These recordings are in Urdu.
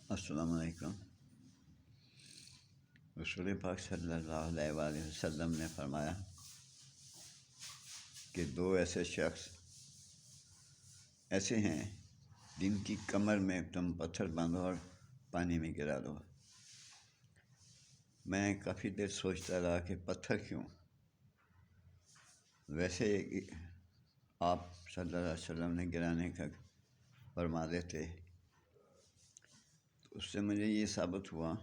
السلام علیکم۔ رسول پاک صلی اللہ علیہ وآلہ وسلم نے فرمایا کہ دو ایسے شخص ایسے ہیں جن کی کمر میں تم پتھر باندھو اور پانی میں گرا دو۔ میں کافی دیر سوچتا رہا کہ پتھر کیوں؟ ویسے آپ صلی اللہ علیہ وسلم نے گرانے کا فرما دیتے تو اس سے مجھے یہ ثابت ہوا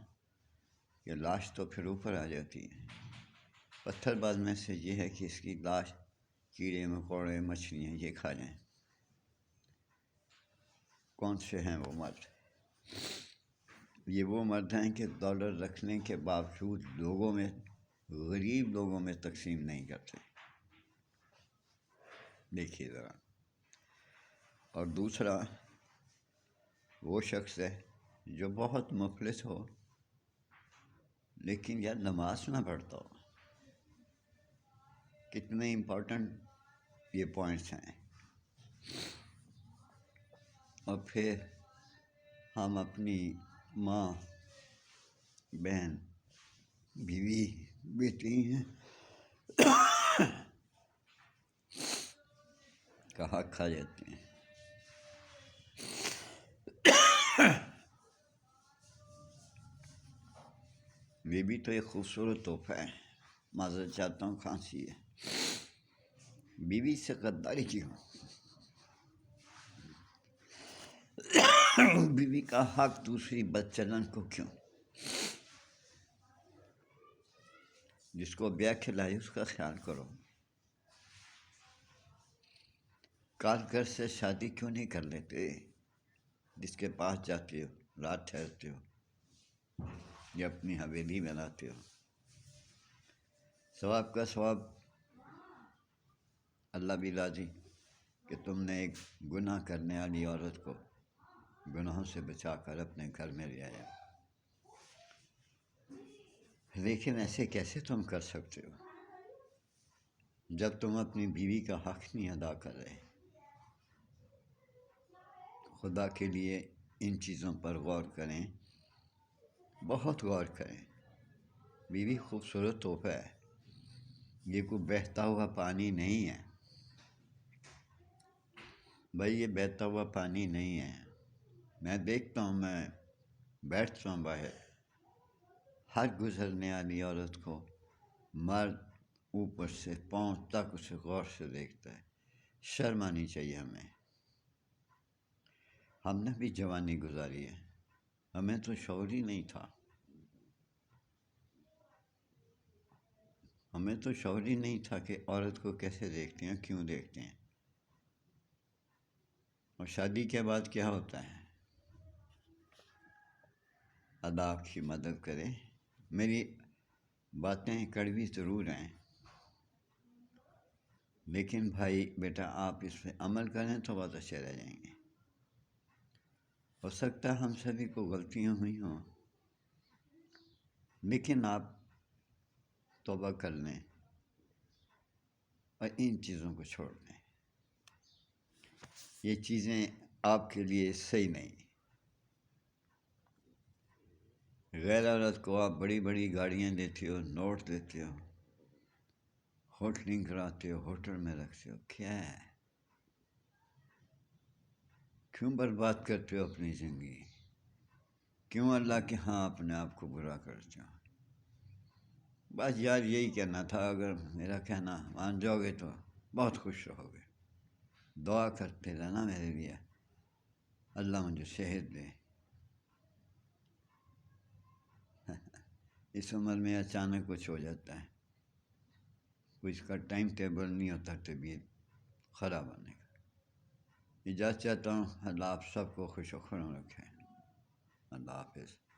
کہ لاش تو پھر اوپر آ جاتی ہے۔ پتھر باز میں سے یہ ہے کہ اس کی لاش کیڑے مکوڑے مچھلیاں یہ کھا جائیں۔ کون سے ہیں وہ مرد؟ یہ وہ مرد ہیں کہ ڈالر رکھنے کے باوجود غریب لوگوں میں تقسیم نہیں کرتے۔ دیکھیے ذرا۔ اور دوسرا وہ شخص ہے جو بہت مفلس ہو لیکن یا نماز نہ پڑھتا ہو۔ کتنے امپورٹنٹ یہ پوائنٹس ہیں۔ اور پھر ہم اپنی ماں، بہن، بیوی، بیٹی ہیں کا حق کھا جاتے ہیں۔ یہ بھی تو ایک خوبصورت تحفہ ہے۔ معذرت چاہتا ہوں، کھانسی ہے۔ بیوی سے غداری کیوں؟ بیوی کا حق دوسری بدچلن کو کیوں؟ جس کو بیاہ کھلائی اس کا خیال کرو۔ کارگر سے شادی کیوں نہیں کر لیتے؟ جس کے پاس جاتے ہو، رات ٹھہرتے ہو یا اپنی حویلی بناتے ہو۔ ثواب کا ثواب اللہ بھی راضی کہ تم نے ایک گناہ کرنے والی عورت کو گناہوں سے بچا کر اپنے گھر میں لے آیا۔ لیکن ایسے کیسے تم کر سکتے ہو جب تم اپنی بیوی کا حق نہیں ادا کر رہے؟ خدا کے لیے ان چیزوں پر غور کریں، بہت غور کریں۔ بیوی خوبصورت تحفہ ہے، یہ کوئی بہتا ہوا پانی نہیں ہے۔ بھائی یہ بہتا ہوا پانی نہیں ہے۔ میں دیکھتا ہوں، میں بیٹھتا ہوں باہر، ہر گزرنے والی عورت کو مرد اوپر سے پاؤں تک اسے غور سے دیکھتا ہے۔ شرم آنی چاہیے ہمیں۔ ہم نے بھی جوانی گزاری ہے، ہمیں تو شعور ہی نہیں تھا۔ ہمیں تو شعور ہی نہیں تھا کہ عورت کو کیسے دیکھتے ہیں، کیوں دیکھتے ہیں۔ اور شادی کے بعد کیا ہوتا ہے؟ اللہ آپ کی مدد کرے۔ میری باتیں کڑوی ضرور ہیں، لیکن بھائی بیٹا آپ اس پہ عمل کریں تو بہت اچھے رہ جائیں گے۔ ہو سکتا ہے ہم سبھی کو غلطیاں ہوئی ہوں، لیکن آپ توبہ کر لیں اور ان چیزوں کو چھوڑ دیں۔ یہ چیزیں آپ کے لیے صحیح نہیں۔ غیر عورت کو آپ بڑی بڑی گاڑیاں دیتے ہو، نوٹ دیتے ہو، ہوٹلنگ کراتے ہو، ہوٹل میں رکھتے ہو، کیا ہے؟ کیوں برباد کرتے ہو اپنی زندگی؟ کیوں اللہ کے ہاں اپنے آپ کو برا کرتے ہو؟ بس یار یہی کہنا تھا، اگر میرا کہنا مان جاؤ گے تو بہت خوش رہو گے۔ دعا کرتے رہنا میرے لیے، اللہ مجھے صحت دے۔ اس عمر میں اچانک کچھ ہو جاتا ہے، کچھ کا ٹائم ٹیبل نہیں ہوتا طبیعت خراب ہونے کا۔ اجازت چاہتا ہوں، اللہ آپ سب کو خوش و خرم رکھے۔ اللہ حافظ۔